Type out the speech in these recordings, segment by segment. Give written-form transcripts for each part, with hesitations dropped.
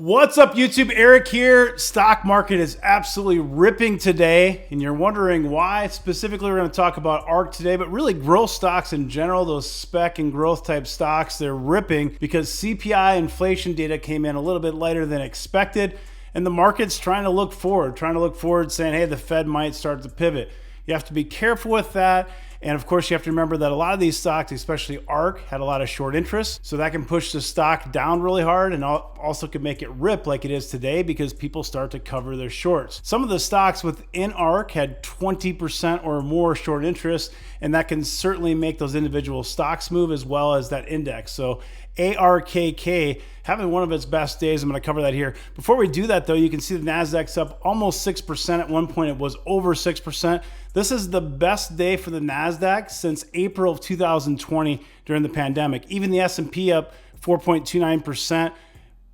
What's up, YouTube? Eric here. Stock market is absolutely ripping today, and you're wondering why. Specifically, we're going to talk about ARK today, but really growth stocks in general, those spec and growth type stocks, they're ripping because CPI inflation data came in a little bit lighter than expected, and the market's trying to look forward, saying, hey, the Fed might start to pivot. You have to be careful with that. And of course, you have to remember that a lot of these stocks, especially ARK, had a lot of short interest. So that can push the stock down really hard and also could make it rip like it is today because people start to cover their shorts. Some of the stocks within ARK had 20% or more short interest, and that can certainly make those individual stocks move as well as that index. So ARKK having one of its best days. I'm going to cover that here. Before we do that, though, you can see the Nasdaq's up almost 6%. At one point, it was over 6%. This is the best day for the Nasdaq since April of 2020 during the pandemic. Even the S&P up 4.29%,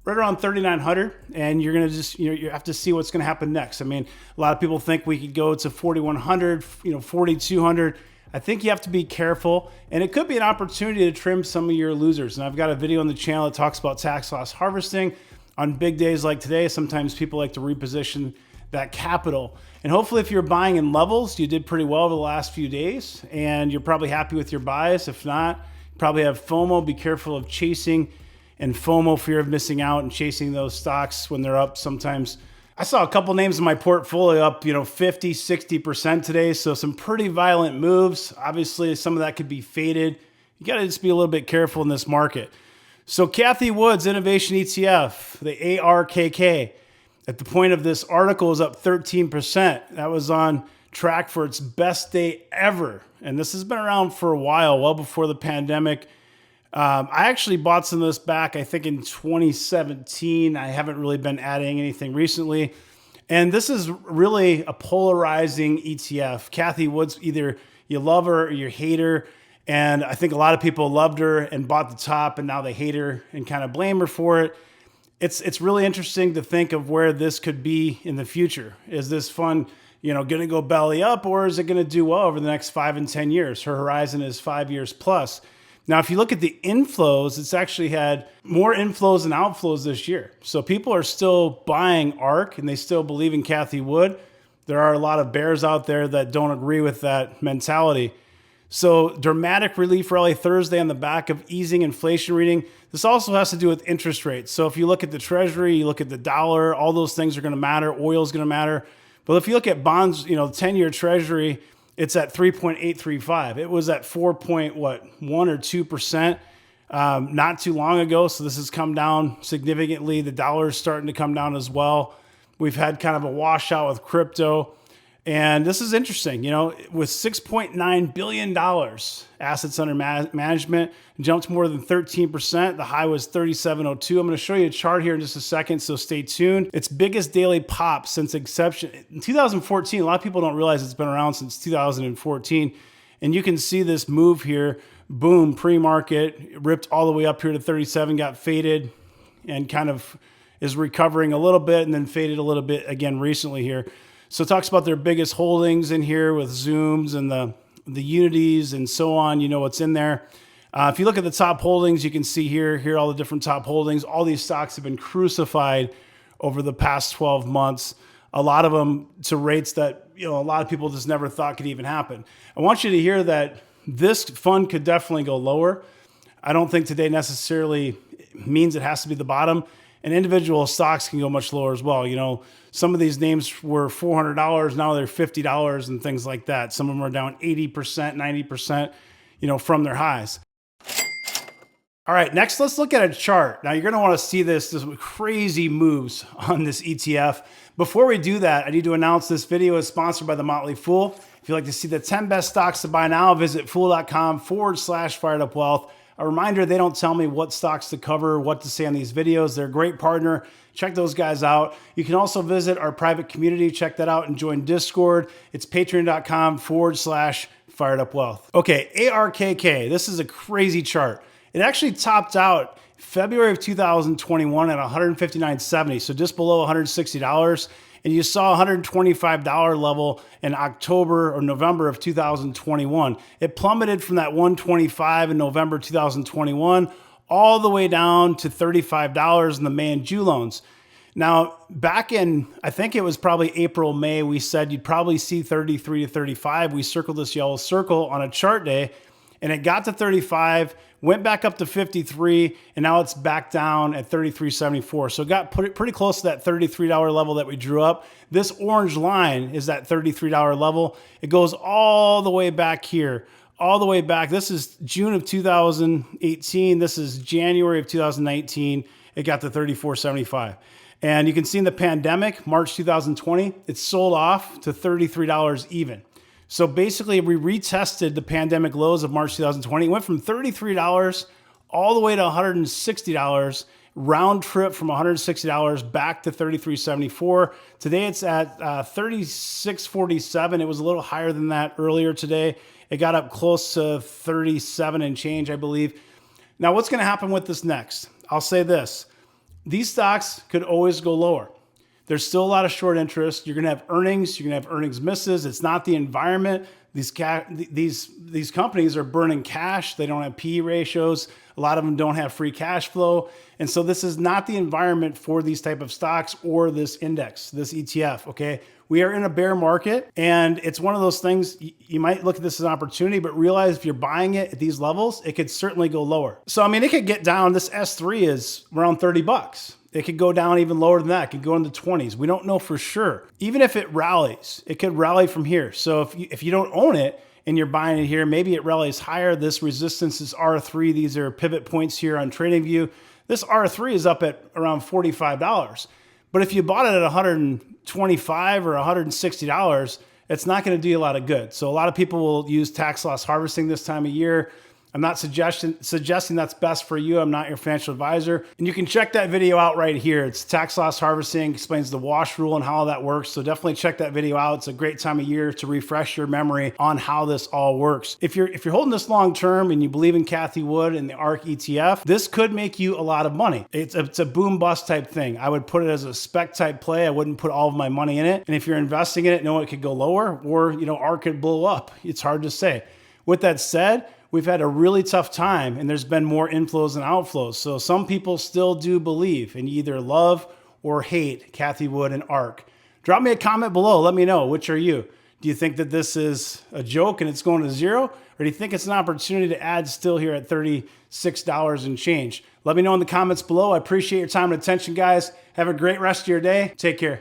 right around 3,900. And you're going to just, you have to see what's going to happen next. I mean, a lot of people think we could go to 4,100, 4,200. I think you have to be careful, and it could be an opportunity to trim some of your losers. And I've got a video on the channel that talks about tax loss harvesting. On big days like today, sometimes people like to reposition that capital. And hopefully if you're buying in levels, you did pretty well over the last few days, and you're probably happy with your buys. If not, you probably have FOMO. Be careful of chasing, and FOMO, fear of missing out, and chasing those stocks when they're up sometimes. I saw a couple names in my portfolio up, 50, 60% today. So some pretty violent moves. Obviously, some of that could be faded. You got to just be a little bit careful in this market. So Cathie Wood's Innovation ETF, the ARKK, at the point of this article is up 13%. That was on track for its best day ever. And this has been around for a while, well before the pandemic. I actually bought some of this back, I think in 2017. I haven't really been adding anything recently. And this is really a polarizing ETF. Cathie Wood's, either you love her or you hate her. And I think a lot of people loved her and bought the top, and now they hate her and kind of blame her for it. It's really interesting to think of where this could be in the future. Is this fund, going to go belly up, or is it going to do well over the next 5 and 10 years? Her horizon is 5 years plus. Now, if you look at the inflows, it's actually had more inflows than outflows this year. So people are still buying ARK, and they still believe in Cathie Wood. There are a lot of bears out there that don't agree with that mentality. So dramatic relief rally Thursday on the back of easing inflation reading. This also has to do with interest rates. So if you look at the Treasury, you look at the dollar, all those things are going to matter. Oil is going to matter. But if you look at bonds, 10-year Treasury, it's at 3.835. It was at 4.1 or 2% not too long ago. So this has come down significantly. The dollar is starting to come down as well. We've had kind of a washout with crypto. And this is interesting, with $6.9 billion assets under management, jumped more than 13%. The high was 3702. I'm going to show you a chart here in just a second, so stay tuned. Its biggest daily pop since inception in 2014. A lot of people don't realize it's been around since 2014. And you can see this move here, boom, pre-market, ripped all the way up here to 37, got faded, and kind of is recovering a little bit, and then faded a little bit again recently here. So it talks about their biggest holdings in here with Zooms and the Unities and so on. You know what's in there. If you look at the top holdings, you can see here are all the different top holdings. All these stocks have been crucified over the past 12 months. A lot of them to rates that a lot of people just never thought could even happen. I want you to hear that this fund could definitely go lower. I don't think today necessarily means it has to be the bottom. And individual stocks can go much lower as well. Some of these names were $400, now they're $50 and things like that. Some of them are down 80%, 90%, from their highs. All right, next let's look at a chart. Now you're going to want to see this crazy moves on this ETF. Before we do that, I need to announce this video is sponsored by The Motley Fool. If you'd like to see the 10 best stocks to buy now, visit fool.com/firedupwealth. A reminder, they don't tell me what stocks to cover, what to say on these videos. They're a great partner. Check those guys out. You can also visit our private community. Check that out and join Discord. It's patreon.com/firedupwealth. Okay, ARKK. This is a crazy chart. It actually topped out February of 2021 at $159.70, so just below $160. And you saw $125 level in October or November of 2021. It plummeted from that $125 in November 2021 all the way down to $35 in the May and June loans. Now, back in, I think it was probably April, May, we said you'd probably see 33 to 35. We circled this yellow circle on a chart day, and it got to 35, went back up to 53, and now it's back down at 33.74. So it got pretty close to that $33 level that we drew up. This orange line is that $33 level. It goes all the way back here, all the way back. This is June of 2018. This is January of 2019. It got to 34.75. And you can see in the pandemic, March 2020, it sold off to $33 even. So basically we retested the pandemic lows of March 2020. It went from $33 all the way to $160, round trip from $160 back to $33.74. Today it's at $36.47. It was a little higher than that earlier today. It got up close to 37 and change, I believe. Now what's gonna happen with this next? I'll say this. These stocks could always go lower. There's still a lot of short interest. You're going to have earnings. You're going to have earnings misses. It's not the environment. These companies are burning cash. They don't have PE ratios. A lot of them don't have free cash flow. And so this is not the environment for these type of stocks or this index, this ETF, okay? We are in a bear market, and it's one of those things, you might look at this as an opportunity, but realize if you're buying it at these levels, it could certainly go lower. So, I mean, it could get down, this S3 is around 30 bucks. It could go down even lower than that. It could go in the 20s. We don't know for sure. Even if it rallies, it could rally from here. So if you don't own it and you're buying it here, maybe it rallies higher. This resistance is R3. These are pivot points here on TradingView. This R3 is up at around $45. But if you bought it at $125 or $160, it's not going to do you a lot of good. So a lot of people will use tax loss harvesting this time of year. I'm not suggesting that's best for you. I'm not your financial advisor. And you can check that video out right here. It's tax loss harvesting, explains the wash rule and how that works. So definitely check that video out. It's a great time of year to refresh your memory on how this all works. If you're holding this long term and you believe in Cathie Wood and the ARK ETF, this could make you a lot of money. It's a boom bust type thing. I would put it as a spec type play. I wouldn't put all of my money in it. And if you're investing in it, know it could go lower, or ARK could blow up. It's hard to say. With that said, we've had a really tough time, and there's been more inflows and outflows. So some people still do believe, and you either love or hate Cathie Wood and ARK. Drop me a comment below. Let me know, which are you? Do you think that this is a joke and it's going to zero? Or do you think it's an opportunity to add still here at $36 and change? Let me know in the comments below. I appreciate your time and attention, guys. Have a great rest of your day. Take care.